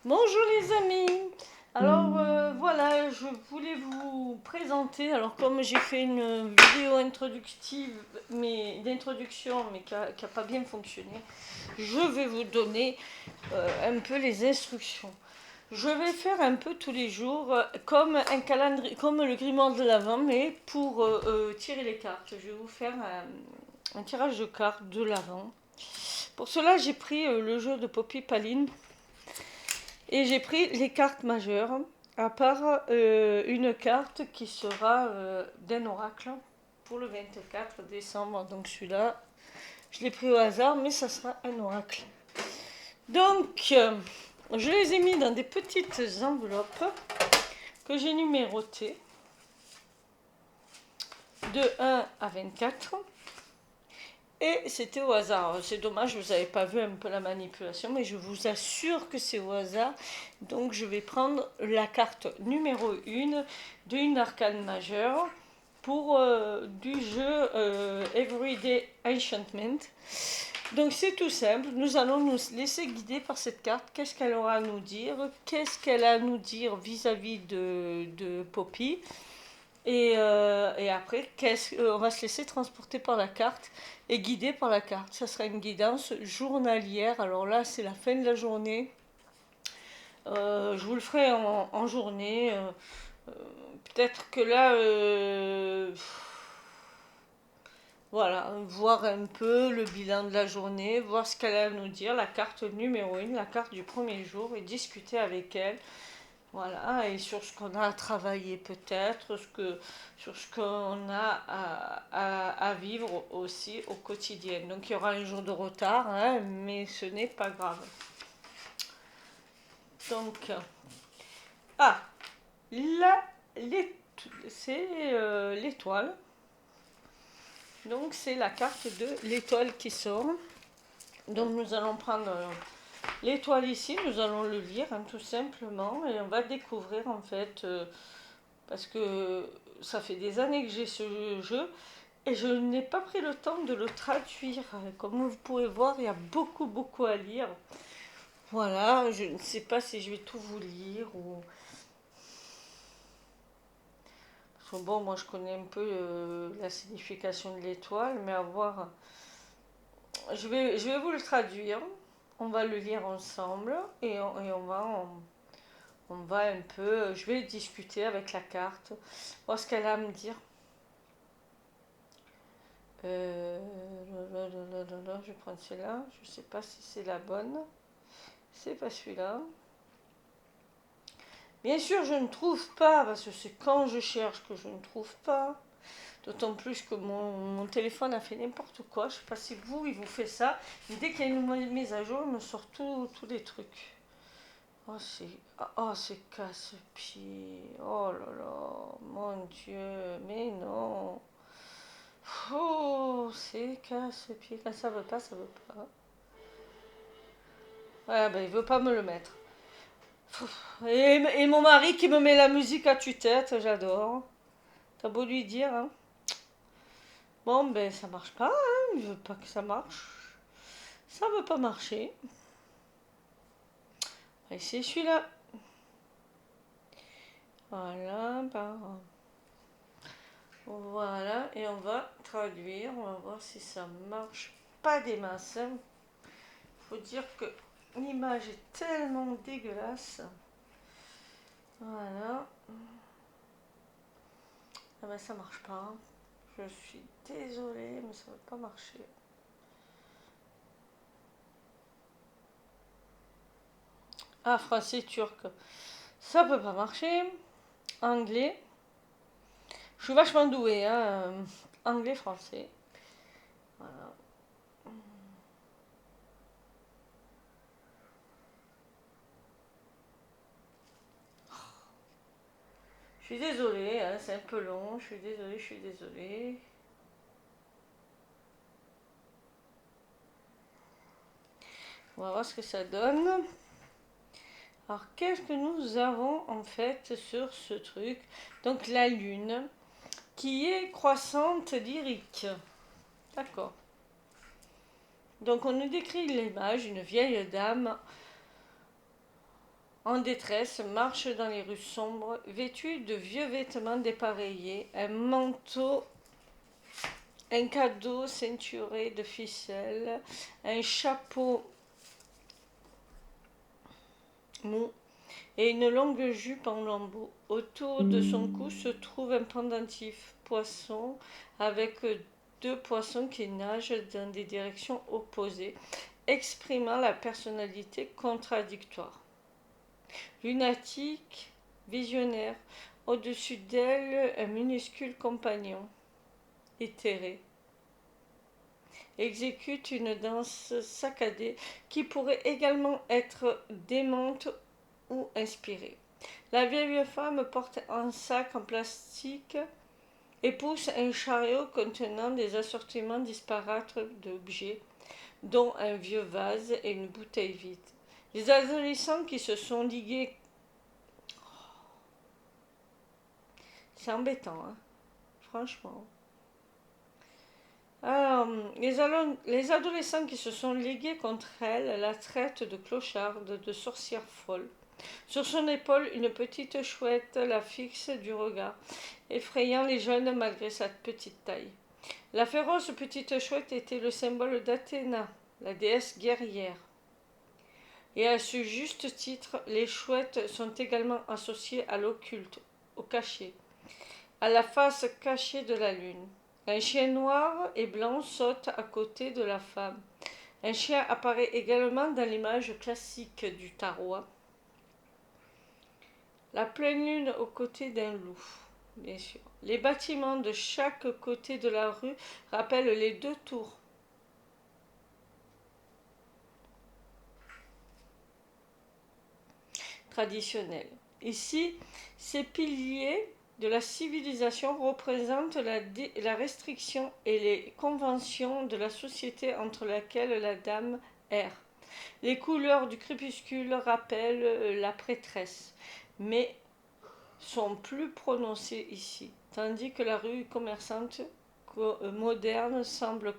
Bonjour les amis. Alors voilà, je voulais vous présenter. Alors comme j'ai fait une vidéo introductive, mais d'introduction, mais qui a pas bien fonctionné, je vais vous donner un peu les instructions. Je vais faire un peu tous les jours comme un calendrier, comme le grimoire de l'Avent, mais pour tirer les cartes. Je vais vous faire un tirage de cartes de l'Avent. Pour cela, j'ai pris le jeu de Poppy Paline. Et j'ai pris les cartes majeures, à part une carte qui sera d'un oracle pour le 24 décembre. Donc celui-là, je l'ai pris au hasard, mais ça sera un oracle. Donc, je les ai mis dans des petites enveloppes que j'ai numérotées de 1 à 24. Et c'était au hasard. C'est dommage, vous n'avez pas vu un peu la manipulation, mais je vous assure que c'est au hasard. Donc je vais prendre la carte numéro 1 d'une arcane majeure pour du jeu Everyday Enchantment. Donc c'est tout simple, nous allons nous laisser guider par cette carte. Qu'est-ce qu'elle aura à nous dire? Qu'est-ce qu'elle a à nous dire vis-à-vis de Poppy? Et après, on va se laisser transporter par la carte et guider par la carte. Ça sera une guidance journalière. Alors là, c'est la fin de la journée. Je vous le ferai en journée. Peut-être que là, voilà, voir un peu le bilan de la journée, voir ce qu'elle a à nous dire, la carte numéro 1, la carte du premier jour, et discuter avec elle. Voilà, et sur ce qu'on a à travailler peut-être, sur ce qu'on a à vivre aussi au quotidien. Donc il y aura un jour de retard, hein, mais ce n'est pas grave. Donc, ah, là, c'est l'étoile. Donc c'est la carte de l'étoile qui sort. Donc nous allons prendre l'étoile ici, nous allons le lire hein, tout simplement, et on va découvrir en fait... parce que ça fait des années que j'ai ce jeu et je n'ai pas pris le temps de le traduire. Comme vous pouvez voir, il y a beaucoup à lire. Voilà, je ne sais pas si je vais tout vous lire ou... Parce que bon, moi je connais un peu la signification de l'étoile, mais à voir... Je vais vous le traduire. On va le lire ensemble on va un peu... Je vais discuter avec la carte, voir ce qu'elle a à me dire. Je vais prendre celui-là. Je ne sais pas si c'est la bonne. C'est pas celui-là. Bien sûr, je ne trouve pas, parce que c'est quand je cherche que je ne trouve pas. D'autant plus que mon téléphone a fait n'importe quoi. Je ne sais pas si vous, il vous fait ça. Mais dès qu'il y a une mise à jour, il me sort tous les trucs. Oh, c'est casse-pied. Oh là là, mon Dieu, mais non. Oh, c'est casse-pied. Quand ça veut pas, ça veut pas. Ouais, ben il veut pas me le mettre. Et mon mari qui me met la musique à tue-tête, j'adore. T'as beau lui dire, hein. Bon, ben ça marche pas, hein. Il veut pas que ça marche. Ça veut pas marcher. Et c'est celui-là. Voilà, voilà, et on va traduire. On va voir si ça marche pas des masses. Faut dire que l'image est tellement dégueulasse. Voilà. Ah ben ça marche pas. Je suis désolée, mais ça va pas marcher. Ah, français, turc. Ça peut pas marcher. Anglais. Je suis vachement douée, hein. Anglais, français. Voilà. Je suis désolée, hein, c'est un peu long. Je suis désolée, je suis désolée. On va voir ce que ça donne. Alors, qu'est-ce que nous avons en fait sur ce truc? Donc, la lune qui est croissante lyrique. D'accord. Donc, on nous décrit l'image, une vieille dame en détresse, marche dans les rues sombres, vêtue de vieux vêtements dépareillés, un manteau, un cadeau ceinturé de ficelles, un chapeau mou et une longue jupe en lambeaux. Autour de son cou se trouve un pendentif poisson avec deux poissons qui nagent dans des directions opposées, exprimant la personnalité contradictoire. Lunatique, visionnaire, au-dessus d'elle un minuscule compagnon, éthéré, exécute une danse saccadée qui pourrait également être démente ou inspirée. La vieille femme porte un sac en plastique et pousse un chariot contenant des assortiments disparates d'objets, dont un vieux vase et une bouteille vide. Les adolescents qui se sont ligués. C'est embêtant, hein, franchement. Alors, les adolescents qui se sont ligués contre elle la traitent de clocharde, de sorcière folle. Sur son épaule, une petite chouette la fixe du regard, effrayant les jeunes malgré sa petite taille. La féroce petite chouette était le symbole d'Athéna, la déesse guerrière. Et à ce juste titre, les chouettes sont également associées à l'occulte, au cachet, à la face cachée de la lune. Un chien noir et blanc saute à côté de la femme. Un chien apparaît également dans l'image classique du tarot. La pleine lune aux côtés d'un loup, bien sûr. Les bâtiments de chaque côté de la rue rappellent les deux tours. Traditionnelles. Ici, ces piliers de la civilisation représentent la restriction et les conventions de la société entre laquelle la dame erre. Les couleurs du crépuscule rappellent la prêtresse, mais sont plus prononcées ici, tandis que la rue commerçante moderne semble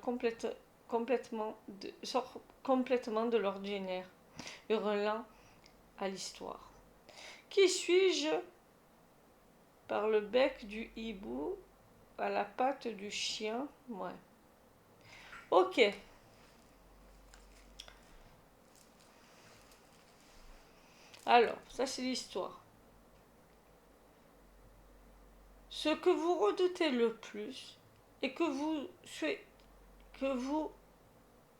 sort complètement de l'ordinaire, hurlant à l'histoire. Qui suis-je? Par le bec du hibou à la patte du chien. Ouais. Ok. Alors, ça c'est l'histoire. Ce que vous redoutez le plus et que vous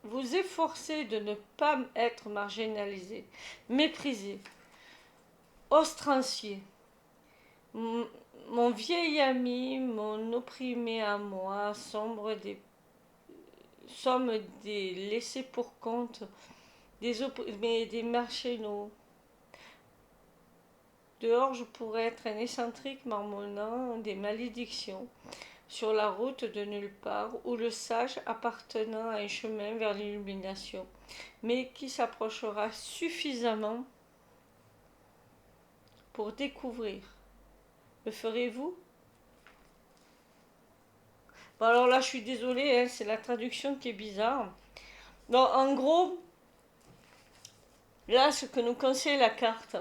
vous efforcez de ne pas être marginalisé, méprisé, ostrancié. Mon vieil ami, mon opprimé à moi, sommes des laissés pour compte, des marchénos. Dehors, je pourrais être un excentrique marmonnant des malédictions, sur la route de nulle part, ou le sage appartenant à un chemin vers l'illumination, mais qui s'approchera suffisamment pour découvrir. Le ferez-vous? Bon, alors là, je suis désolée, hein, c'est la traduction qui est bizarre. Donc, en gros, là, ce que nous conseille la carte,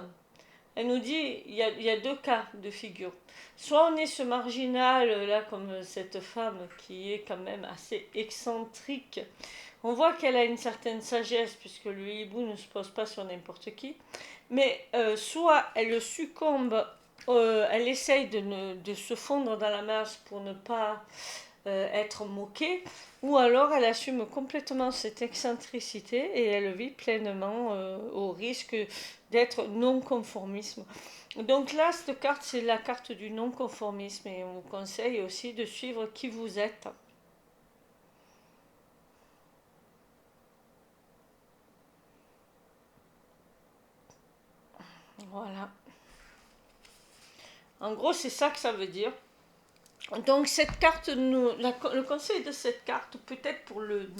elle nous dit il y a deux cas de figure. Soit on est ce marginal, là, comme cette femme qui est quand même assez excentrique. On voit qu'elle a une certaine sagesse, puisque le hibou ne se pose pas sur n'importe qui. Mais soit elle succombe, elle essaye de se fondre dans la masse pour ne pas être moquée, ou alors elle assume complètement cette excentricité et elle vit pleinement au risque d'être non-conformisme. Donc là, cette carte, c'est la carte du non-conformisme et on vous conseille aussi de suivre qui vous êtes. Voilà. En gros, c'est ça que ça veut dire. Donc cette carte, le conseil de cette carte, peut-être pour le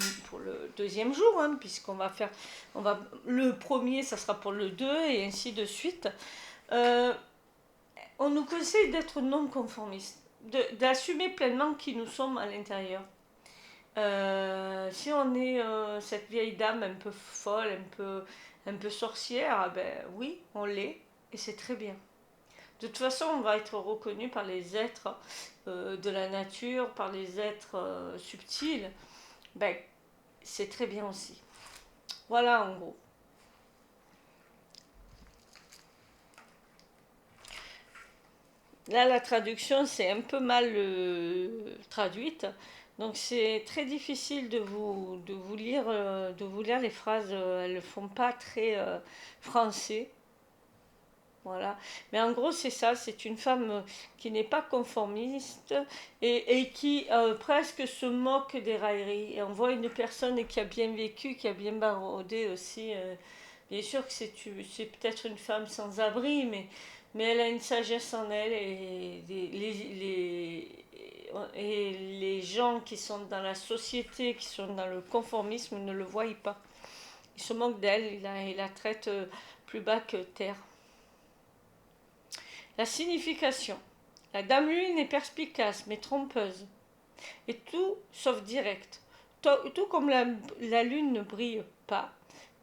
deuxième jour, hein, puisqu'on va faire, le premier, ça sera pour le 2 et ainsi de suite. On nous conseille d'être non conformiste, d'assumer pleinement qui nous sommes à l'intérieur. Si on est cette vieille dame un peu folle, un peu sorcière, ah ben oui, on l'est, et c'est très bien. De toute façon, on va être reconnu par les êtres de la nature, par les êtres subtils. Ben, c'est très bien aussi. Voilà en gros. Là, la traduction, c'est un peu mal traduite. Donc, c'est très difficile de vous lire les phrases. Elles ne font pas très français. Voilà. Mais en gros, c'est ça. C'est une femme qui n'est pas conformiste et qui presque se moque des railleries. Et on voit une personne qui a bien vécu, qui a bien baroudé aussi. Bien sûr que c'est peut-être une femme sans abri, mais elle a une sagesse en elle et les gens qui sont dans la société, qui sont dans le conformisme, ne le voient pas. Ils se moquent d'elle, ils la traitent plus bas que terre. La signification. La dame lune est perspicace mais trompeuse, et tout sauf directe. Tout comme la lune ne brille pas,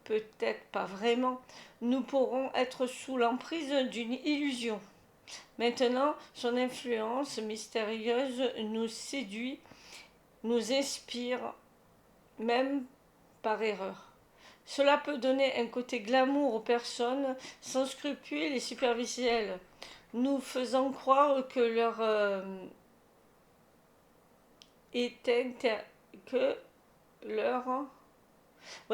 peut-être pas vraiment, nous pourrons être sous l'emprise d'une illusion. Maintenant, son influence mystérieuse nous séduit, nous inspire, même par erreur. Cela peut donner un côté glamour aux personnes sans scrupules et superficielles, nous faisant croire que leur éteint, que leur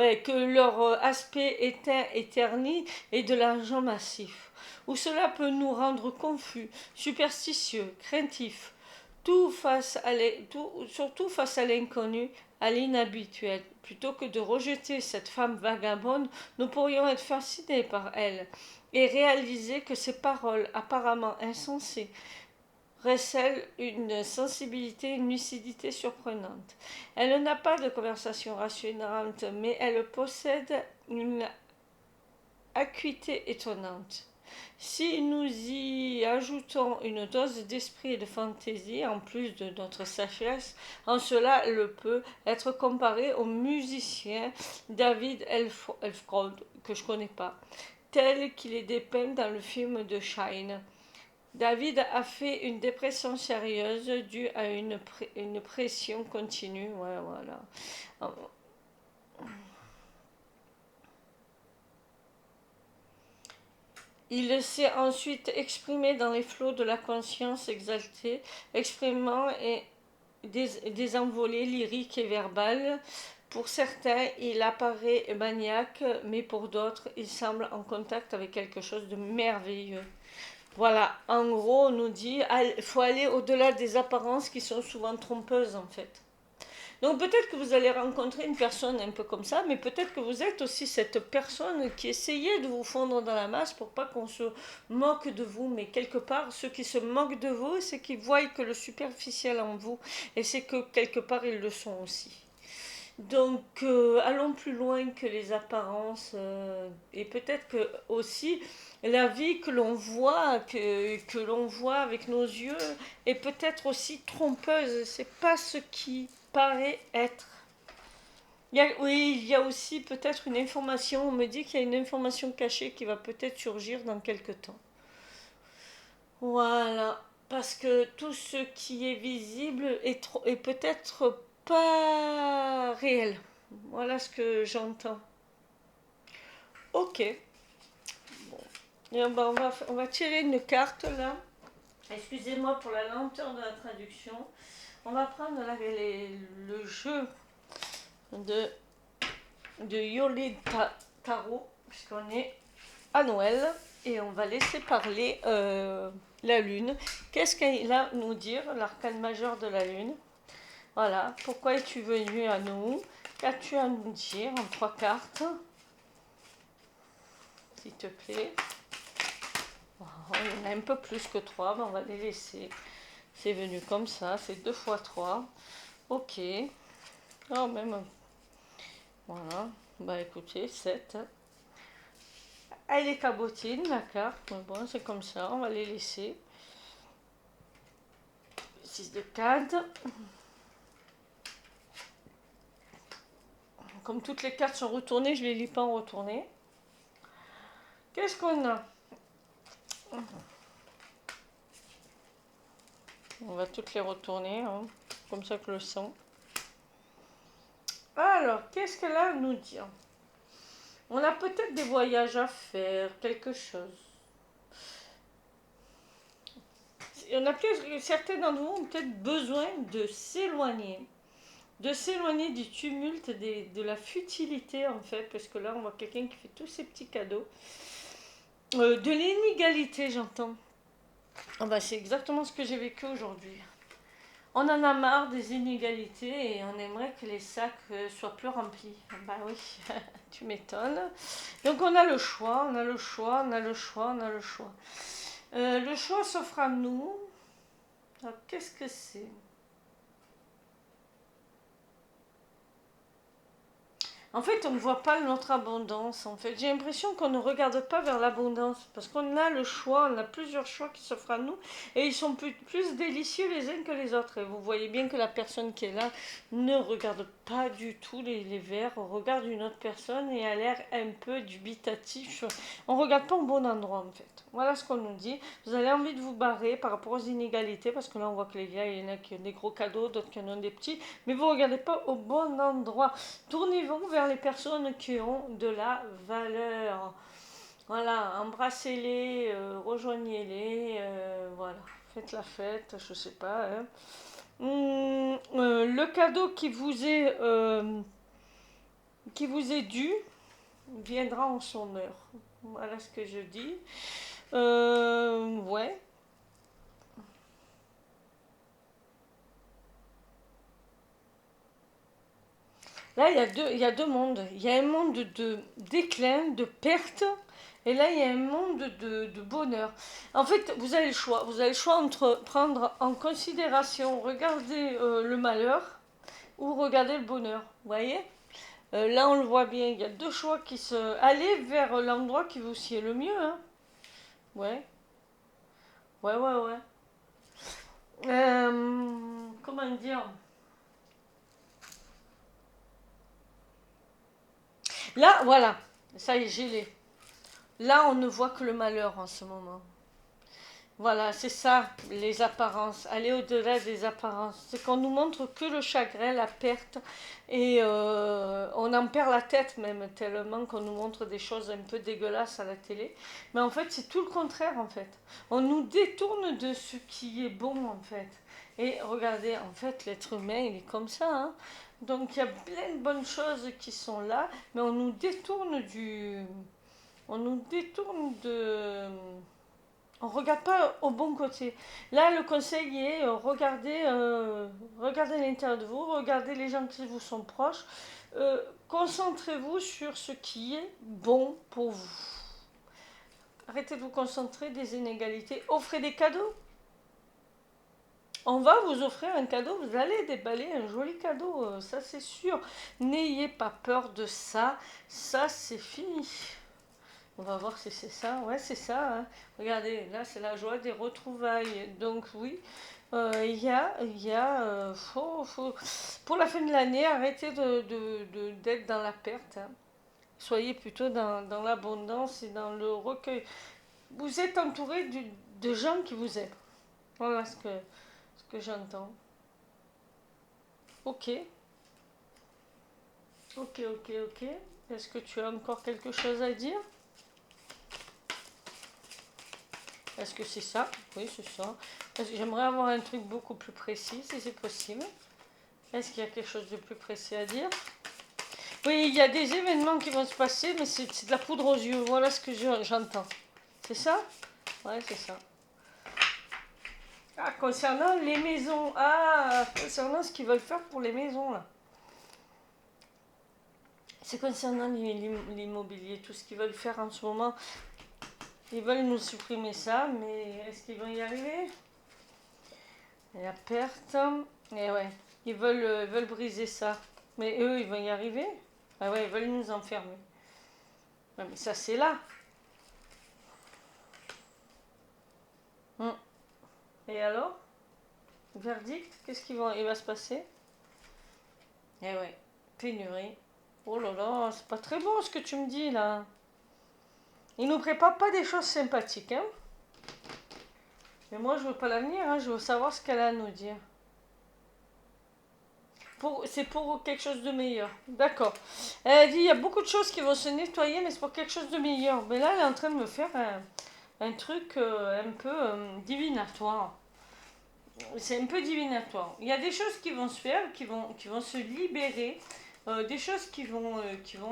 que leur aspect éteint et terni est de l'argent massif. Ou cela peut nous rendre confus, superstitieux, craintifs, surtout face à l'inconnu, à l'inhabituel. Plutôt que de rejeter cette femme vagabonde, nous pourrions être fascinés par elle et réaliser que ses paroles apparemment insensées recèle une sensibilité, une lucidité surprenante. Elle n'a pas de conversation rassurante, mais elle possède une acuité étonnante. Si nous y ajoutons une dose d'esprit et de fantaisie, en plus de notre sagesse, en cela elle peut être comparée au musicien David Elfrod, que je ne connais pas, tel qu'il est dépeint dans le film de Shine. David a fait une dépression sérieuse due à une pression continue. Ouais, voilà. Il s'est ensuite exprimé dans les flots de la conscience exaltée, exprimant des envolées lyriques et verbales. Pour certains, il apparaît maniaque, mais pour d'autres, il semble en contact avec quelque chose de merveilleux. Voilà, en gros, on nous dit il faut aller au-delà des apparences qui sont souvent trompeuses en fait. Donc peut-être que vous allez rencontrer une personne un peu comme ça, mais peut-être que vous êtes aussi cette personne qui essayait de vous fondre dans la masse pour pas qu'on se moque de vous. Mais quelque part, ceux qui se moquent de vous, c'est qu'ils voient que le superficiel en vous, et c'est que quelque part ils le sont aussi. Donc, allons plus loin que les apparences et peut-être que aussi la vie que l'on voit avec nos yeux est peut-être aussi trompeuse. C'est pas ce qui paraît être. Oui, il y a aussi peut-être une information. On me dit qu'il y a une information cachée qui va peut-être surgir dans quelques temps. Voilà, parce que tout ce qui est visible est peut-être pas réel. Voilà ce que j'entends. Ok. Bon. Et on va tirer une carte là. Excusez-moi pour la lenteur de la traduction. On va prendre le jeu de, de Yolé Tarot, puisqu'on est à Noël. Et on va laisser parler la lune. Qu'est-ce qu'elle a à nous dire, l'arcane majeur de la lune? Voilà. Pourquoi es-tu venu à nous? Qu'as-tu à nous dire en 3 cartes? S'il te plaît. Oh, il y en a un peu plus que 3, mais on va les laisser. C'est venu comme ça, c'est 2 fois 3. Ok. Oh, même. Voilà. Bah écoutez, 7. Elle est cabotine, la carte. Mais bon, c'est comme ça, on va les laisser. 6 de 4. Comme toutes les cartes sont retournées, je ne les lis pas en retourné. Qu'est-ce qu'on a? On va toutes les retourner, hein, comme ça que le son. Alors, qu'est-ce qu'elle a à nous dire? On a peut-être des voyages à faire, quelque chose. Certains d'entre vous ont peut-être besoin de s'éloigner. De s'éloigner du tumulte, de la futilité en fait, parce que là on voit quelqu'un qui fait tous ces petits cadeaux. De l'inégalité, j'entends. Ah bah, c'est exactement ce que j'ai vécu aujourd'hui. On en a marre des inégalités et on aimerait que les sacs soient plus remplis. Bah oui, tu m'étonnes. Donc on a le choix, on a le choix, on a le choix, on a le choix. Le choix s'offre à nous. Alors qu'est-ce que c'est? En fait, on ne voit pas notre abondance. En fait, j'ai l'impression qu'on ne regarde pas vers l'abondance parce qu'on a le choix, on a plusieurs choix qui s'offrent à nous et ils sont plus délicieux les uns que les autres. Et vous voyez bien que la personne qui est là ne regarde pas du tout les verres, regarde une autre personne et a l'air un peu dubitatif. On ne regarde pas au bon endroit en fait. Voilà ce qu'on nous dit. Vous avez envie de vous barrer par rapport aux inégalités parce que là on voit que les gars, il y en a qui ont des gros cadeaux, d'autres qui en ont des petits, mais vous ne regardez pas au bon endroit. Tournez-vous vers les personnes qui ont de la valeur. Voilà, embrassez-les, rejoignez-les, voilà, faites la fête, je sais pas. Hein. Le cadeau qui vous est dû viendra en son heure. Voilà ce que je dis. Ouais. Là, il y a deux mondes. Il y a un monde de déclin, de perte, et là, il y a un monde de bonheur. En fait, vous avez le choix. Vous avez le choix entre prendre en considération, regarder le malheur ou regarder le bonheur. Vous voyez? Là, on le voit bien. Il y a deux choix qui se... Allez vers l'endroit qui vous sied le mieux. Hein. Ouais, ouais, ouais, ouais. Comment dire? Là, voilà. Ça y est, j'ai les. Là, on ne voit que le malheur en ce moment. Voilà, c'est ça, les apparences. Aller au-delà des apparences. C'est qu'on nous montre que le chagrin, la perte, et on en perd la tête même, tellement qu'on nous montre des choses un peu dégueulasses à la télé. Mais en fait, c'est tout le contraire, en fait. On nous détourne de ce qui est bon, en fait. Et regardez, en fait, l'être humain, il est comme ça, hein. Donc, il y a plein de bonnes choses qui sont là, mais on nous détourne du... On nous détourne de... On ne regarde pas au bon côté. Là, le conseil est regardez l'intérieur de vous, regardez les gens qui vous sont proches, concentrez-vous sur ce qui est bon pour vous. Arrêtez de vous concentrer des inégalités. Offrez des cadeaux. On va vous offrir un cadeau, vous allez déballer un joli cadeau, ça c'est sûr. N'ayez pas peur de ça, ça c'est fini. On va voir si c'est ça. Ouais, c'est ça. Hein. Regardez, là, c'est la joie des retrouvailles. Donc, oui, pour la fin de l'année, arrêtez d'être dans la perte. Hein. Soyez plutôt dans l'abondance et dans le recueil. Vous êtes entouré de gens qui vous aiment. Voilà ce que j'entends. Ok, ok, ok, ok. Est-ce que tu as encore quelque chose à dire? Est-ce que c'est ça? Oui, c'est ça. J'aimerais avoir un truc beaucoup plus précis, si c'est possible. Est-ce qu'il y a quelque chose de plus précis à dire? Oui, il y a des événements qui vont se passer, mais c'est de la poudre aux yeux. Voilà ce que j'entends. C'est ça? Ouais, c'est ça. Ah, concernant les maisons. Ah, concernant ce qu'ils veulent faire pour les maisons, là. C'est concernant l'immobilier, tout ce qu'ils veulent faire en ce moment. Ils veulent nous supprimer ça, mais est-ce qu'ils vont y arriver? La perte. Et ouais, veulent briser ça. Mais eux, ils vont y arriver? Ah ouais, ils veulent nous enfermer. Ouais, mais ça, c'est là. Hum. Et alors? Verdict? Il va se passer? Eh ouais, pénurie. Oh là là, c'est pas très bon ce que tu me dis là. Il nous prépare pas des choses sympathiques, hein. Mais moi, je veux pas l'avenir, hein, je veux savoir ce qu'elle a à nous dire. C'est pour quelque chose de meilleur. D'accord. Elle dit, il y a beaucoup de choses qui vont se nettoyer, mais c'est pour quelque chose de meilleur. Mais là, elle est en train de me faire un truc un peu divinatoire. C'est un peu divinatoire. Il y a des choses qui vont se faire, qui vont se libérer, des choses qui vont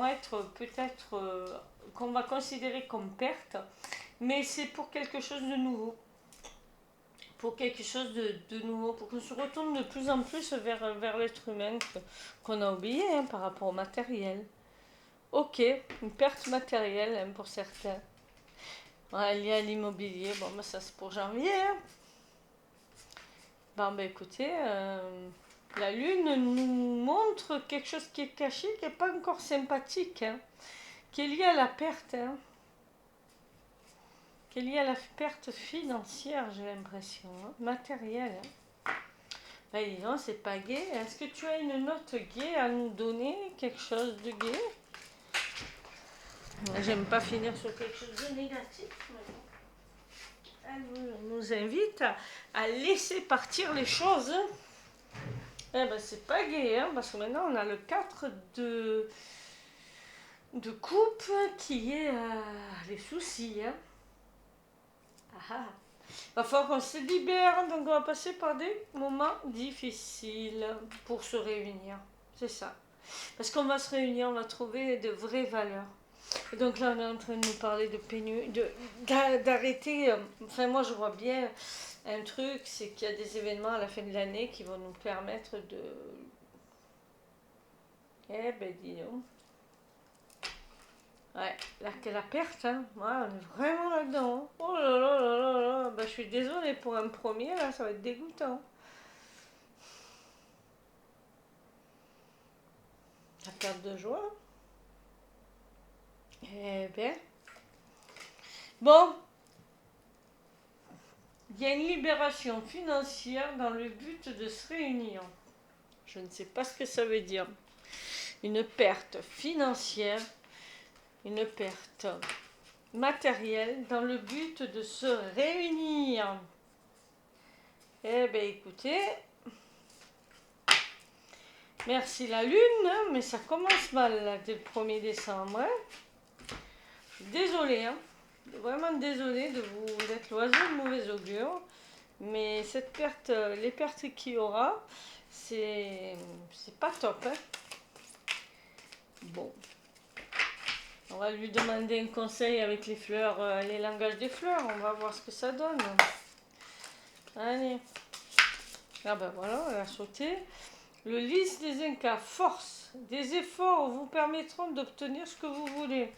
être peut-être qu'on va considérer comme perte, mais c'est pour quelque chose de nouveau. Pour quelque chose de nouveau, pour qu'on se retourne de plus en plus vers l'être humain qu'on a oublié hein, par rapport au matériel. Ok, une perte matérielle hein, pour certains. Ouais, lié à l'immobilier, bon, bah, ça c'est pour janvier. Hein. Bon, bah écoutez, la Lune nous montre quelque chose qui est caché, qui n'est pas encore sympathique, hein, qui est lié à la perte, hein, qui est lié à la perte financière, j'ai l'impression, hein, matérielle. Hein. Ben dis donc, c'est pas gai. Est-ce que tu as une note gaie à nous donner? Quelque chose de gai? J'aime pas finir sur quelque chose de négatif. Elle nous invite à laisser partir les choses. Eh ben c'est pas gai, hein, parce que maintenant on a le 4 de coupe qui est les soucis. Hein. Ah. Va falloir qu'on se libère, donc on va passer par des moments difficiles pour se réunir. C'est ça. Parce qu'on va se réunir, on va trouver de vraies valeurs. Et donc là, on est en train de nous parler de pénurie, d'arrêter. Enfin, moi, je vois bien un truc, c'est qu'il y a des événements à la fin de l'année qui vont nous permettre de... Eh ben, dis donc. Ouais, la perte, hein. Ouais, on est vraiment là-dedans. Hein. Oh là là là là là. Ben, je suis désolée pour un premier, là, ça va être dégoûtant. La perte de joie. Eh bien. Bon, il y a une libération financière dans le but de se réunir. Je ne sais pas ce que ça veut dire. Une perte financière, une perte matérielle dans le but de se réunir. Eh bien écoutez, merci la lune, hein, mais ça commence mal là, dès le 1er décembre. Hein. Je suis désolée, hein, vraiment désolée d'être l'oiseau de mauvais augure. Mais cette perte, les pertes qu'il y aura, c'est pas top. Hein. Bon, on va lui demander un conseil avec les fleurs, les langages des fleurs. On va voir ce que ça donne. Allez. Ah ben voilà, elle a sauté. Le lys des Incas, force. Des efforts vous permettront d'obtenir ce que vous voulez.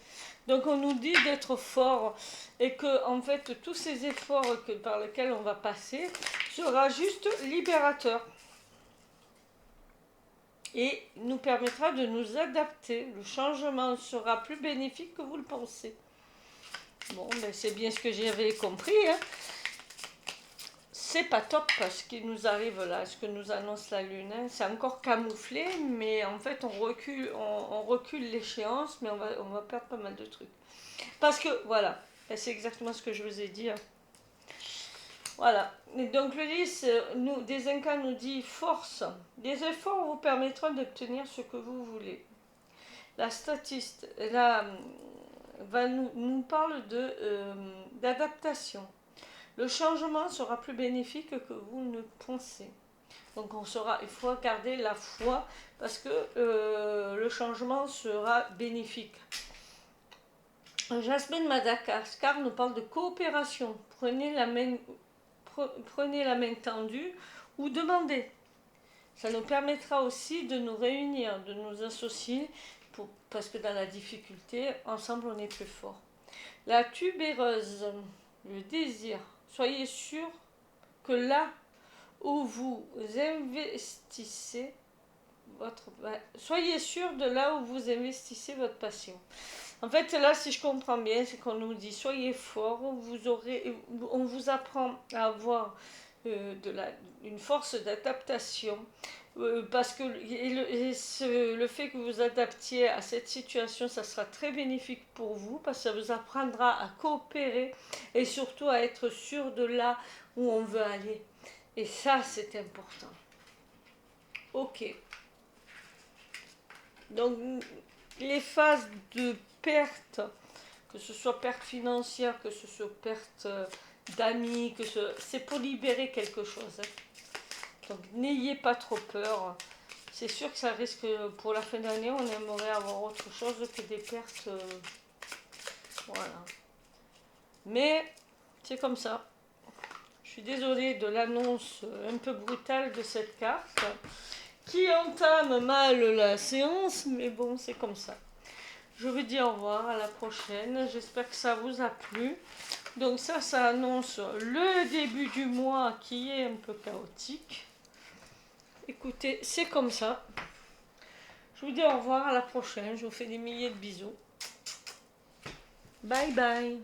Donc on nous dit d'être fort et que en fait tous ces efforts par lesquels on va passer sera juste libérateur et nous permettra de nous adapter. Le changement sera plus bénéfique que vous le pensez. Bon, ben c'est bien ce que j'avais compris. Hein. C'est pas top ce qui nous arrive là, ce que nous annonce la Lune. Hein. C'est encore camouflé, mais en fait on recule l'échéance, mais on va perdre pas mal de trucs. Parce que, voilà, c'est exactement ce que je vous ai dit. Hein. Voilà. Et donc le lys des Incas nous dit force. Des efforts vous permettront d'obtenir ce que vous voulez. La statiste, nous parle d'adaptation. Le changement sera plus bénéfique que vous ne pensez. Donc il faut garder la foi parce que le changement sera bénéfique. Jasmine Madagascar nous parle de coopération. Prenez la main tendue ou demandez. Ça nous permettra aussi de nous réunir, de nous associer, parce que dans la difficulté, ensemble on est plus fort. La tubéreuse, le désir. Soyez sûr que là où vous investissez soyez sûr de là où vous investissez votre passion. En fait, là, si je comprends bien, c'est qu'on nous dit soyez fort, on vous apprend à avoir une force d'adaptation Parce que le fait que vous vous adaptiez à cette situation, ça sera très bénéfique pour vous, parce que ça vous apprendra à coopérer et surtout à être sûr de là où on veut aller. Et ça, c'est important. Ok. Donc, les phases de perte, que ce soit perte financière, que ce soit perte d'amis, c'est pour libérer quelque chose. Donc, n'ayez pas trop peur. C'est sûr que ça risque, pour la fin d'année, on aimerait avoir autre chose que des pertes. Voilà. Mais c'est comme ça. Je suis désolée de l'annonce un peu brutale de cette carte qui entame mal la séance, mais bon, c'est comme ça. Je vous dis au revoir, à la prochaine. J'espère que ça vous a plu. Donc ça annonce le début du mois qui est un peu chaotique. Écoutez, c'est comme ça. Je vous dis au revoir, à la prochaine. Je vous fais des milliers de bisous. Bye bye.